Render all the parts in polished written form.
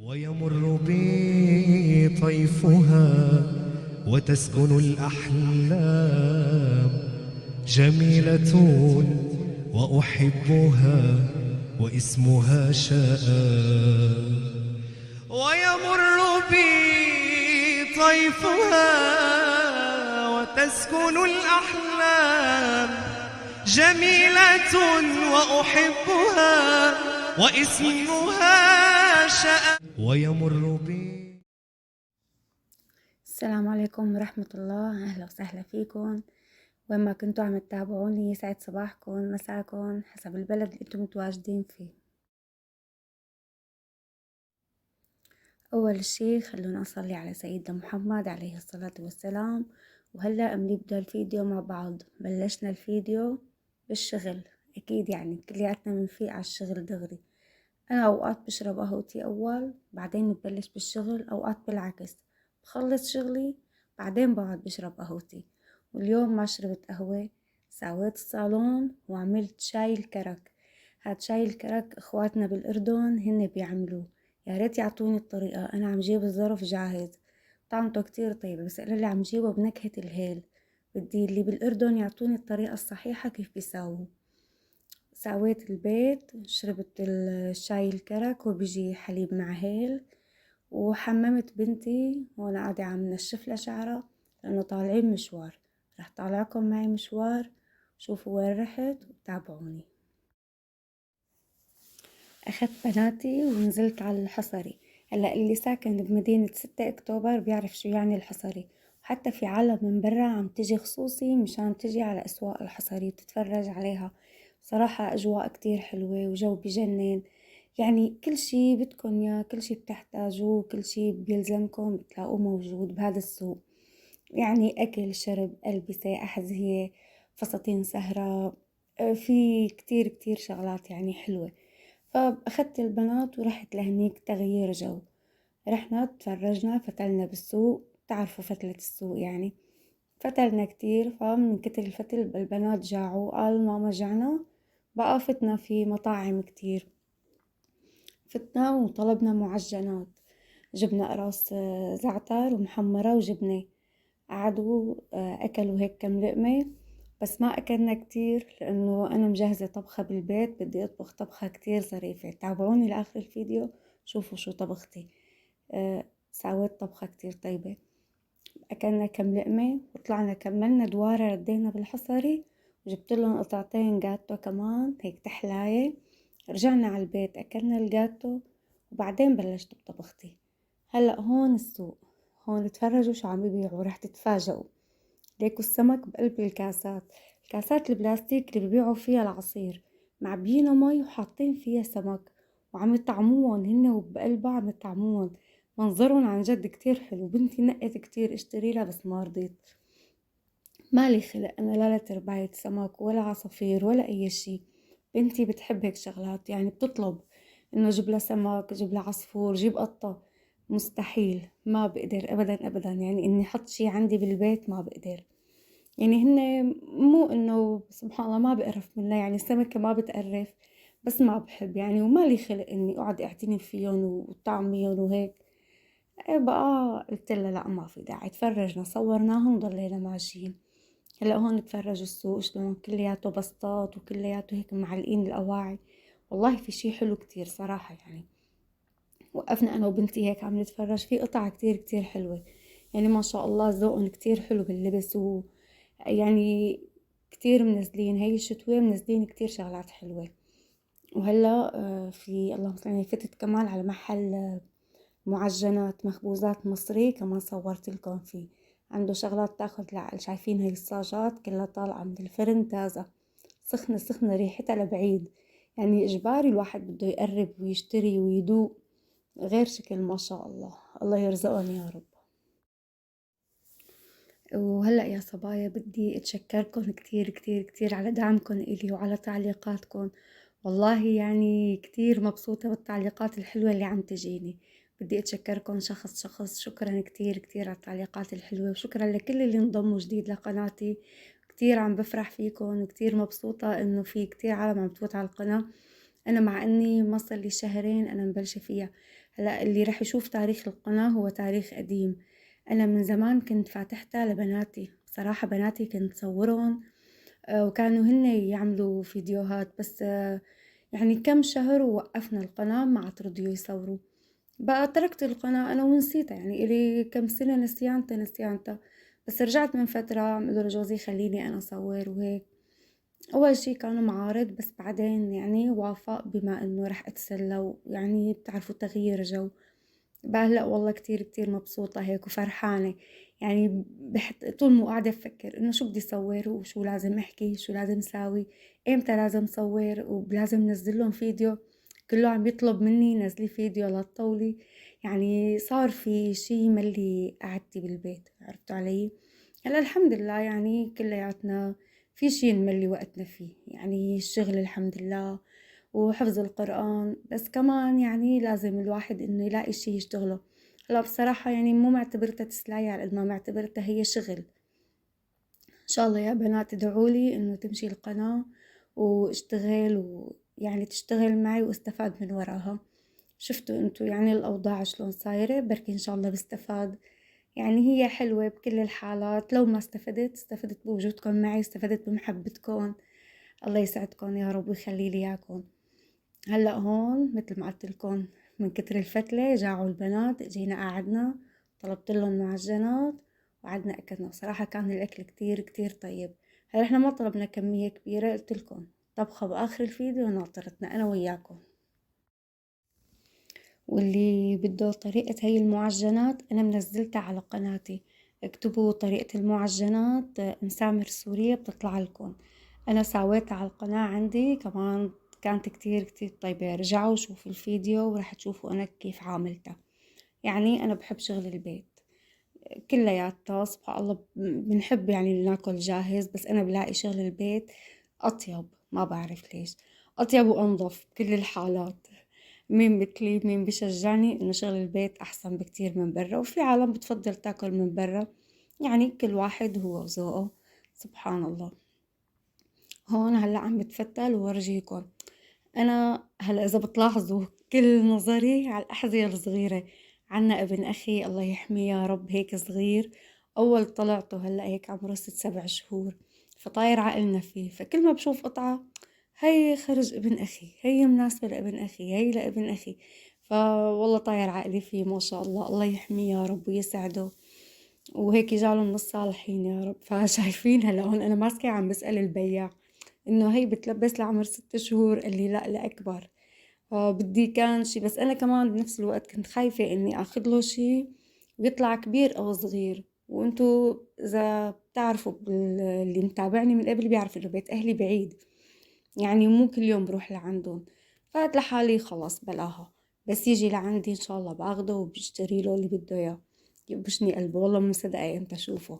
ويمر بي طيفها وتسكن الأحلام جميلة وأحبها واسمها شآم. ويمر بي طيفها وتسكن الأحلام جميلة وأحبها واسمها شآم. ويمر بي. السلام عليكم ورحمة الله. أهلا وسهلا فيكم وين ما كنتوا عم تتابعوني. يسعد صباحكم مساكم حسب البلد اللي انتم متواجدين فيه. أول شي خلونا نصلي على سيدنا محمد عليه الصلاة والسلام. وهلأ بنبدأ الفيديو مع بعض. بلشنا الفيديو بالشغل، أكيد يعني كلياتنا بنفيق على الشغل دغري. أنا أوقات بشرب قهوتي أول بعدين ببلش بالشغل، أوقات بالعكس بخلص شغلي بعدين بقعد بشرب قهوتي. واليوم ما شربت قهوة، سويت الصالون وعملت شاي الكرك. هاد شاي الكرك اخواتنا بالأردن هن بيعملوه، يا ريت يعطوني الطريقة. أنا عم جيب الظرف جاهز، طعمته كتير طيبة، بس أنا اللي عم جيبه بنكهة الهيل. بدي اللي بالأردن يعطوني الطريقة الصحيحة كيف بيساووه. سويت البيض، شربت الشاي الكرك وبيجي حليب مع هيل، وحممت بنتي وانا قاعدة عم نشف لها شعرها لانه طالعين مشوار. رح طالعكم معي مشوار، شوفوا وين رحت وتابعوني. اخذت بناتي ونزلت على الحصري. هلا اللي ساكن بمدينة 6 اكتوبر بيعرف شو يعني الحصري، وحتى في عالم من برا عم تجي خصوصي مشان تجي على اسواق الحصري وتتفرج عليها. صراحة اجواء كتير حلوة وجو بجنن، يعني كل شي بدكن يا كل شي بتحتاجوه كل شي بيلزمكم بتلاقوه موجود بهذا السوق. يعني اكل شرب ألبسة أحذية فساتين سهرة، في كتير كتير شغلات يعني حلوة. فأخدت البنات ورحت لهنيك تغيير جو. رحنا تفرجنا فتلنا بالسوق، تعرفوا فتلة السوق يعني. فتلنا كتير، فمن كتر الفتل البنات جاعوا، قال ماما جعنا. بقى فتنا في مطاعم كتير، فتنا وطلبنا معجنات. جبنا قراص زعتر ومحمرة وجبنة. قعدوا أكلوا هيك كم لقمة، بس ما أكلنا كتير لأنه أنا مجهزة طبخة بالبيت، بدي أطبخ طبخة كتير ظريفة. تابعوني لآخر الفيديو شوفوا شو طبختي. سويت طبخة كتير طيبة. أكلنا كم لقمة وطلعنا كملنا دوارة، ردينا بالحصري وجبت لهم قطعتين جاتو كمان هيك تحلاية. رجعنا على البيت أكلنا الجاتو وبعدين بلشت بطبختي. هلأ هون السوق، هون تفرجوا شو عم بيبيعوا، رح تتفاجئوا. ليكوا السمك بقلب الكاسات، الكاسات البلاستيك اللي ببيعوا فيها العصير، معبينا مي وحاطين فيها سمك وعم يطعموهم هن وبقلبها عم يطعموهم. منظرهم عن جد كتير حلو. بنتي نقت كتير اشتري لها بس ما رضيت، مالي خلق انا لا لترباية سمك ولا عصافير ولا اي شي. بنتي بتحب هيك شغلات، يعني بتطلب انه جيب لها سمك، جيب لها عصفور، جيب قطة. مستحيل، ما بقدر ابدا ابدا، يعني اني احط شي عندي بالبيت ما بقدر. يعني هن مو انه سبحان الله ما بقرف منها، يعني السمكة ما بتقرف، بس ما بحب يعني، ومالي خلق اني اقعد اعتني فيهم وطعميهم وهيك. بقى قلت لها لا ما في داعي. تفرجنا صورناهم وضلينا ماشيين. هلا هون تفرجوا السوق شلون كلياته بسطات وكلياته هيك معلقين الأواعي. والله في شي حلو كتير صراحة يعني. وقفنا أنا وبنتي هيك عم نتفرج في قطع كتير كتير حلوة، يعني ما شاء الله ذوقهم كتير حلو باللبس، يعني كتير منزلين هاي الشتوية منزلين كتير شغلات حلوة. وهلا في اللهم صل على فتت كمان على محل معجنات مخبوزات مصري كمان صورت لكم فيه. عنده شغلات تاخد العقل، شايفين هاي الصاجات كلها طالعة من الفرن تازة، سخنة سخنة ريحتها لبعيد. يعني إجباري الواحد بده يقرب ويشتري ويدوق، غير شكل ما شاء الله. الله يرزقهم يا رب. وهلأ يا صبايا بدي أتشكركن كتير كتير كتير على دعمكن إلي وعلى تعليقاتكن. والله يعني كتير مبسوطة بالتعليقات الحلوة اللي عم تجيني. بدي أتشكركن شخص شخص، شكرا كتير كتير على التعليقات الحلوة، وشكرا لكل اللي انضموا جديد لقناتي. كتير عم بفرح فيكن وكتير مبسوطة إنه في كتير عالم عم تفوت على القناة. أنا مع إني ما صار لي شهرين أنا مبلشة فيها. هلأ اللي رح يشوف تاريخ القناة هو تاريخ قديم. أنا من زمان كنت فاتحتها لبناتي، بصراحة بناتي كنت صورهم وكانوا هن يعملوا فيديوهات، بس يعني كم شهر ووقفنا القناة ما عاد رضيوا يصوروا، بقى تركت القناة أنا ونسيتها، يعني إلي كم سنة نسيانتا. بس رجعت من فترة عم أقول لجوزي خليني أنا أصور وهيك. أول شي كان معارض، بس بعدين يعني وافق بما إنه رح أتسلى، ويعني بتعرفوا تغيير جو. بقى هلأ والله كتير كتير مبسوطة هيك وفرحانة. يعني طول مو قاعدة أفكر إنه شو بدي صور وشو لازم أحكي، شو لازم ساوي، إمتى لازم صور ولازم نزلهم فيديو. كله عم يطلب مني نزلي فيديو لا تطولي. يعني صار في شي ملي قعدتي بالبيت، عرفتوا علي؟ هلا الحمد لله يعني كلياتنا في شي نملي وقتنا فيه، يعني الشغل الحمد لله وحفظ القرآن، بس كمان يعني لازم الواحد إنه يلاقي شي يشتغله. هلا بصراحة يعني مو معتبرتها تسلاية على قد ما معتبرتها هي شغل. إن شاء الله يا بنات ادعولي إنه تمشي القناة واشتغل، ويعني تشتغل معي واستفاد من وراها. شفتوا انتو يعني الأوضاع شلون صايرة، بركي إن شاء الله بستفاد. يعني هي حلوة بكل الحالات، لو ما استفدت بوجودكم معي، استفدت بمحبتكم. الله يسعدكم يا رب ويخلي لي إياكم. هلأ هون متل ما قلتلكن من كتر الفتلة جاعوا البنات، جينا قعدنا طلبت لهم معجنات وقعدنا أكلنا. بصراحة كان الأكل كتير كتير طيب. هلا احنا ما طلبنا كمية كبيرة، قلتلكن طبخة بآخر الفيديو ناطرتنا أنا وياكم. واللي بده طريقة هاي المعجنات أنا منزلتها على قناتي، اكتبوا طريقة المعجنات مسامر سورية بتطلع لكم. أنا ساويتها على القناة عندي كمان، كانت كتير كتير طيبة. رجعوا شوفوا الفيديو ورح تشوفوا أنا كيف عاملتها. يعني أنا بحب شغل البيت كلياتها، سبحان الله بنحب يعني ناكل جاهز، بس أنا بلاقي شغل البيت أطيب، ما بعرف ليش، أطيب وأنظف بكل الحالات. مين مثلي مين بيشجعني إنه شغل البيت أحسن بكتير من برا، وفي عالم بتفضل تاكل من برا، يعني كل واحد هو وذوقه. سبحان الله. هون هلا عم بتفتل وورجيكم. أنا هلا إذا بتلاحظوا كل نظري على الأحذية الصغيرة. عنا ابن أخي الله يحميه يا رب هيك صغير، أول طلعته هلا هيك عمره 6 7 شهور، فطاير عقلنا فيه. فكل ما بشوف قطعة هي خرج ابن أخي، هي مناسبة لابن أخي، هي لابن أخي. فوالله طاير عقلي فيه ما شاء الله، الله يحميه يا رب ويسعده، وهيك يجعله من الصالحين يا رب. فشايفين هلا هون أنا ماسكة عم بسأل البياع إنه هي بتلبس لعمر 6 شهور، قال لي لا لأكبر. فبدي كان شي، بس أنا كمان بنفس الوقت كنت خايفة إني أخذ له شي ويطلع كبير أو صغير. وانتو إذا بتعرفوا اللي متابعني من قبل بيعرف إنه بيت أهلي بعيد، يعني مو كل يوم بروح لعندهم. فقلت لحالي خلاص بلاها، بس يجي لعندي إن شاء الله باخده وبشتري له اللي بده إياه. يبشني قلبه والله ما مصدقة إمتى أشوفه.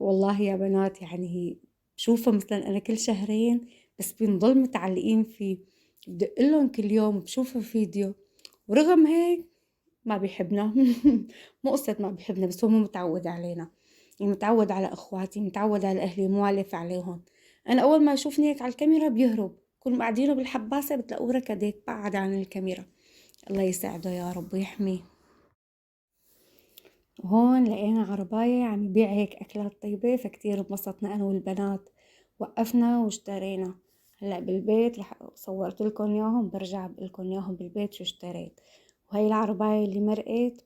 والله يا بنات يعني بشوفه مثلا أنا كل شهرين، بس بنضل متعلقين فيه، بدقلهم كل يوم بشوفه فيديو. ورغم هيك ما بيحبنا مو قصة ما بيحبنا، بس هو مو متعود علينا، يعني متعود على اخواتي، متعود على اهلي، موالف عليهم. انا اول ما يشوفني هيك على الكاميرا بيهرب، كل ما قاعدينه بالحباسة بتلاقوه ركض هيك بعد عن الكاميرا. الله يساعده يا رب ويحميه. وهون لقينا عرباية عم يبيع هيك أكلات طيبة، فكتير انبسطنا أنا والبنات، وقفنا واشترينا. هلأ بالبيت رح صورت لكم ياهم، برجع بقلكن ياهم بالبيت شو اشتريت. وهي العرباية اللي مرقت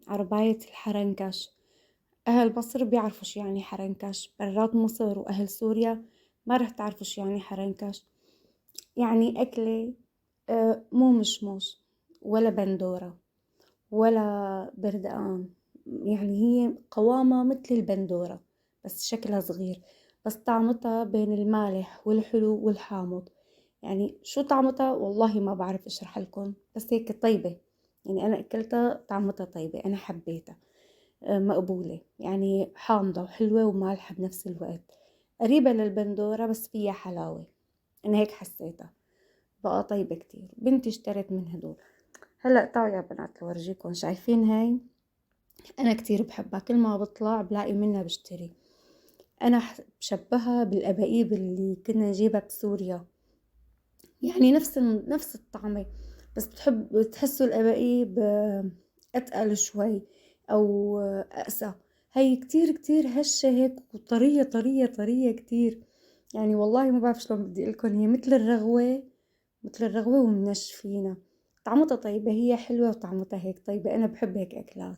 عرباية الحرنكش. أهل مصر بيعرفوا شو يعني حرنكش، برات مصر وأهل سوريا ما رح تعرفوا شو يعني حرنكش. يعني أكلة مو مشمش ولا بندورة ولا بردقان، يعني هي قوامها مثل البندورة بس شكلها صغير، بس طعمتها بين المالح والحلو والحامض. يعني شو طعمتها والله ما بعرف اشرح لكم، بس هيك طيبة. يعني أنا أكلتها طعمتها طيبة، أنا حبيتها. مقبولة، يعني حامضة وحلوة ومالحة بنفس الوقت، قريبة للبندورة بس فيها حلاوة. أنا هيك حسيتها، بقى طيبة كتير. بنتي اشترت من هدول. هلأ تعوا يا بنات لورجيكم، شايفين هاي؟ أنا كتير بحبها، كل ما بطلع بلاقي منها بشتري. أنا بشبهها بالأباقيب اللي كنا نجيبها بسوريا، يعني نفس الطعمة. بس بتحسوا القبائي أتقل شوي أو أقسى. هي كتير كتير هشة هيك وطرية طرية طرية كتير. يعني والله ما بعرف شلون بدي أقولكن، هي مثل الرغوة، مثل الرغوة ومنشفينها. طعمتها طيبة، هي حلوة وطعمتها هيك طيبة، أنا بحب هيك أكلات.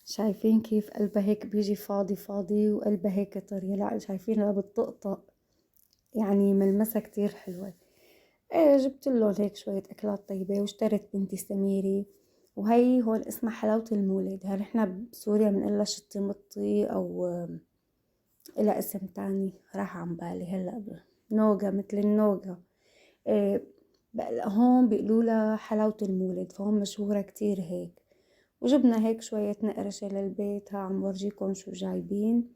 شايفين كيف قلبها هيك بيجي فاضي فاضي وقلبها هيك طرية؟ لا شايفينها بتطقطق، يعني ملمسها كتير حلوة. ايه جبت لهم هيك شوية أكلات طيبة، واشتريت بنتي سميري. وهي هون اسمها حلاوة المولد. هل احنا بسوريا بنقلها شطي مطي أو إلها اسم تاني راح عن بالي هلأ. نوغا، مثل النوغا. إيه، هون بيقولولها حلاوة المولد، فهون مشهورة كتير هيك. وجبنا هيك شوية نقرشة للبيت، ها عم ورجيكم شو جايبين.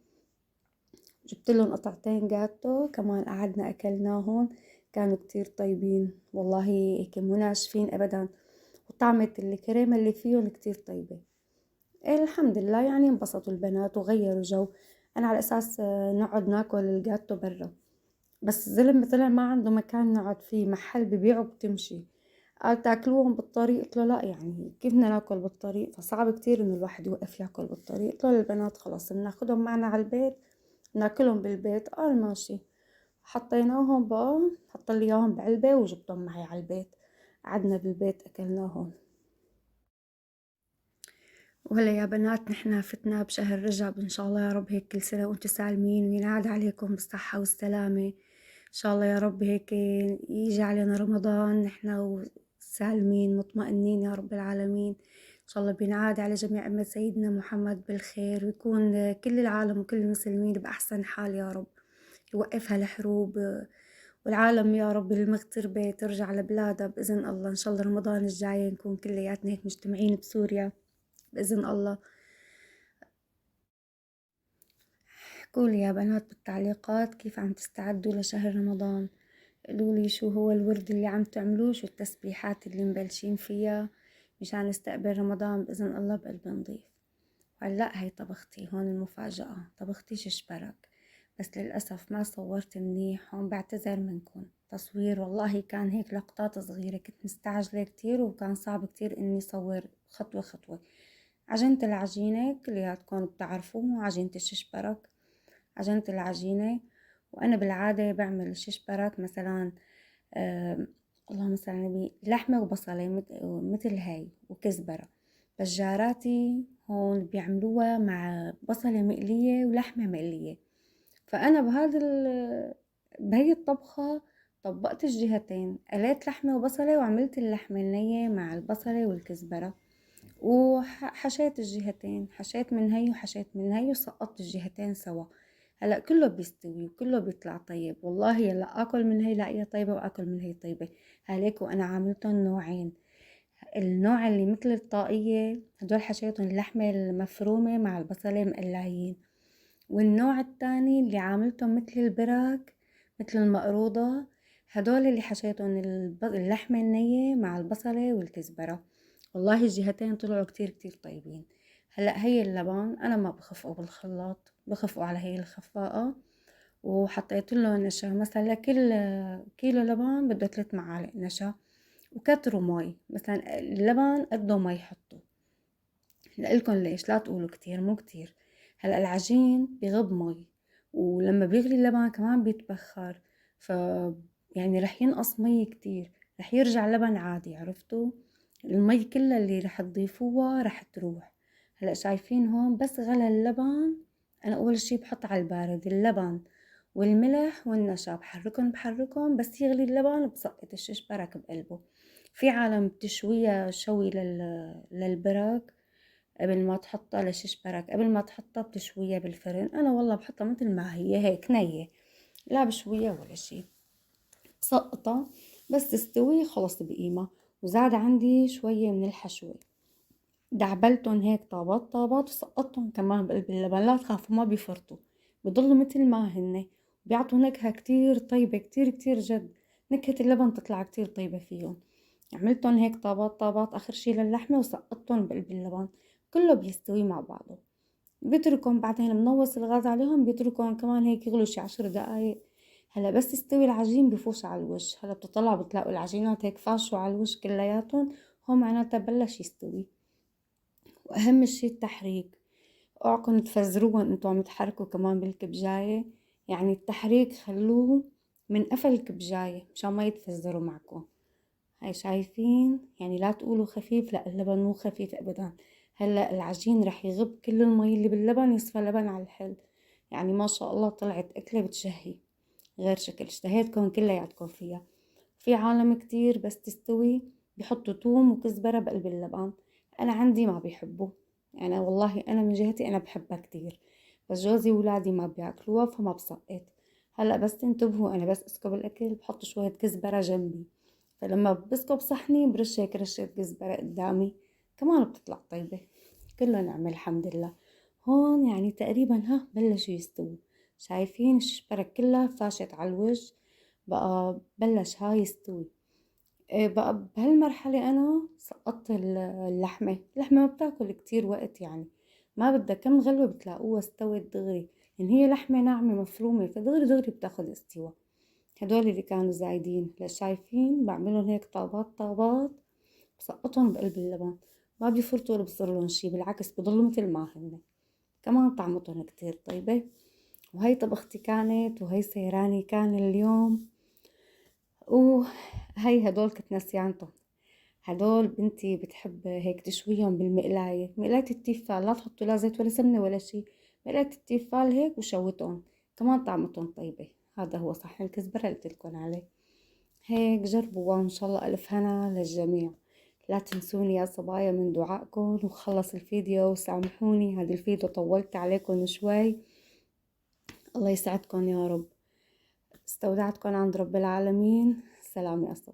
جبت لهم قطعتين جاتو كمان، قعدنا أكلناهم، كانوا كتير طيبين والله، هيك مو ناشفين أبدا، وطعمة الكريمة اللي فيهم كتير طيبة. إيه الحمد لله، يعني انبسطوا البنات وغيروا جو. أنا على أساس نقعد ناكل الجاتو برا، بس الزلمة طلع ما عنده مكان نقعد فيه، محل ببيعه بتمشي. قال تاكلوهم بالطريق، قلت له لا، يعني كيف بدنا ناكل بالطريق؟ فصعب كتير انه الواحد يوقف ياكل بالطريق. قلت له للبنات خلاص بناخدهم معنا على البيت، ناكلهم بالبيت. قال ماشي. حطيناهم بقى، حط لي اياهم بعلبة وجبتهم معي على البيت، قعدنا بالبيت اكلناهم. وهلا يا بنات، نحنا فتنا بشهر رجب، ان شاء الله يا رب هيك كل سنة وانتم سالمين وينعاد عليكم بالصحة والسلامة. ان شاء الله يا رب هيك يجي علينا رمضان نحنا سالمين مطمئنين يا رب العالمين. ان شاء الله بينعاد على جميع أمة سيدنا محمد بالخير، ويكون كل العالم وكل المسلمين بأحسن حال يا رب. يوقفها الحروب، والعالم يا رب المغتربة ترجع لبلادها بإذن الله. إن شاء الله رمضان الجاي نكون كلياتنا هيك مجتمعين بسوريا بإذن الله. قولي يا بنات بالتعليقات كيف عم تستعدوا لشهر رمضان. قولولي شو هو الورد اللي عم تعملوه، شو التسبيحات اللي مبلشين فيها مشان نستقبل رمضان بإذن الله بقلب نظيف. هلا هي طبختي هون المفاجأة، طبختي شيش برك، بس للأسف ما صورت منيح. هون بعتذر منكم، تصوير والله كان هيك لقطات صغيرة، كنت مستعجلة كتير وكان صعب كتير اني صور خطوة خطوة. عجنت العجينة كلياتكم بتعرفوا، عجينة الشيش برك، عجنت العجينة. وأنا بالعادة بعمل الشيش برك مثلا اللهم صل على النبي لحمة وبصلة مثل هاي وكزبرة. بس جاراتي هون بيعملوها مع بصلة مقلية ولحمة مقلية. فأنا بهي الطبخة طبقت الجهتين، قليت لحمة وبصلة وعملت اللحمة النية مع البصلة والكزبرة، وحشيت الجهتين، حشيت من هي وحشيت من هي وسقطت الجهتين سوا. هلا كله بيستوي وكله بيطلع طيب والله. يلا اكل من هي لاقيها طيبه واكل من هي طيبه. هليك وانا عاملتهم نوعين، النوع اللي مثل الطاقيه هدول حشيتهم اللحمه المفرومه مع البصله مقلايين، والنوع التاني اللي عاملتهم مثل البرك مثل المقروضه، هدول اللي حشيتهم اللحمه النيه مع البصله والكزبره. والله الجهتين طلعوا كتير كتير طيبين. هلأ هي اللبن أنا ما بخفقه بالخلاط، بخفقه على هي الخفاقة، وحطيت له نشا. مثلا لكل كيلو لبن بده 3 معالق نشا، وكتروا مي، مثلا اللبن قده مي حطوا. لقلكن ليش لا تقولوا كتير، مو كتير. هلأ العجين بيغب مي، ولما بيغلي اللبن كمان بيتبخر، ف يعني رح ينقص مي كتير، رح يرجع لبن عادي. عرفتوا؟ المي كلها اللي رح تضيفوها رح تروح. هلأ شايفين هون بس غلى اللبن، أنا أول شي بحط على البارد اللبن والملح والنشا، بحركن بس يغلي اللبن بسقط الشيش برك بقلبه. في عالم بتشويها شوي للبرك قبل ما تحطها لشيش برك، قبل ما تحطها بتشويها بالفرن. أنا والله بحطها مثل ما هي هيك نية، لا بشويها ولا شي، بسقطها بس تستوي خلص بقيمة. وزاد عندي شوية من الحشوة، دعبلتهم هيك طابات طابات وسقطتهم كمان بقلب اللبن. لا تخافوا ما بيفرطوا، بضلوا مثل ما هن، بيعطوا نكهة كتير طيبة، كتير كتير جد. نكهة اللبن تطلع كتير طيبة فيهم. عملتهم هيك طابات طابات آخر شي للحمة وسقطتهم بقلب اللبن، كله بيستوي مع بعضه. بتركهم بعدين منوص الغاز عليهم، بتركهم كمان هيك يغلوا شي 10 دقايق. هلا بس يستوي العجين بفوش على الوجه. هلا بتطلعوا بتلاقوا العجينات هيك فاشوا على الوجه كلياتهم، هون معناتها بلش يستوي. واهم شي التحريك، اوعكن تفزروهم انتو عم تحركوا كمان بالكبجاية، يعني التحريك خلوه من قفل الكبجاية مشان ما يتفزروا معكم. هاي شايفين؟ يعني لا تقولوا خفيف، لا اللبن مو خفيف ابدا. هلا العجين رح يغب كل المي اللي باللبن، يصفى لبن على الحل. يعني ما شاء الله طلعت اكلة بتشهي، غير شكل. اشتهيتكم كلياتكم فيها. في عالم كتير بس تستوي بيحطوا توم وكزبرة بقلب اللبن، انا عندي ما بيحبوا. يعني والله انا من جهتي انا بحبها كتير، بس جوزي وولادي ما بياكلوها فما بسقط. هلا بس تنتبهوا، انا بس اسكب الاكل بحط شوية كزبرة جنبي، فلما بسكب صحني برش هيك رشة كزبرة قدامي، كمان بتطلع طيبة. كله نعمة الحمد لله. هون يعني تقريبا ها بلشوا يستووا. شايفين الشبرة كلها فاشت على الوجه، بقى بلش هاي يستوي. بقى بهالمرحلة أنا سقطت اللحمة ما بتاكل كتير وقت، يعني ما بدها كم غلوة بتلاقوها استوت دغري، لأن هي لحمة ناعمة مفرومة فدغري دغري بتاخد استوا. هدول اللي كانوا زايدين، لا شايفين بعملهم هيك طابات طابات، بسقطهم بقلب اللبن، ما بيفرطوا ولا بصيرلن شي، بالعكس بضلوا مثل ما هن. كمان طعمتهم كتير طيبة. وهي طبختي كانت، وهي سيراني كان اليوم. وهي هدول كنت نسيانتهم. هدول بنتي بتحب هيك تشويهم بالمقلاية، مقلاية التيفال، لا تحطوا لا زيت ولا سمنة ولا شي، مقلاية التيفال هيك وشوتهم، كمان طعمتهم طيبة. هذا هو صحن الكزبرة اللي قلتلكن عليه. هيك جربوا وإن شاء الله ألف هنا للجميع. لا تنسوني يا صبايا من دعائكم، وخلص الفيديو وسامحوني هذا الفيديو طولت عليكم شوي. الله يسعدكم يا رب. استودعتكم عند رب العالمين. سلام يا صبايا.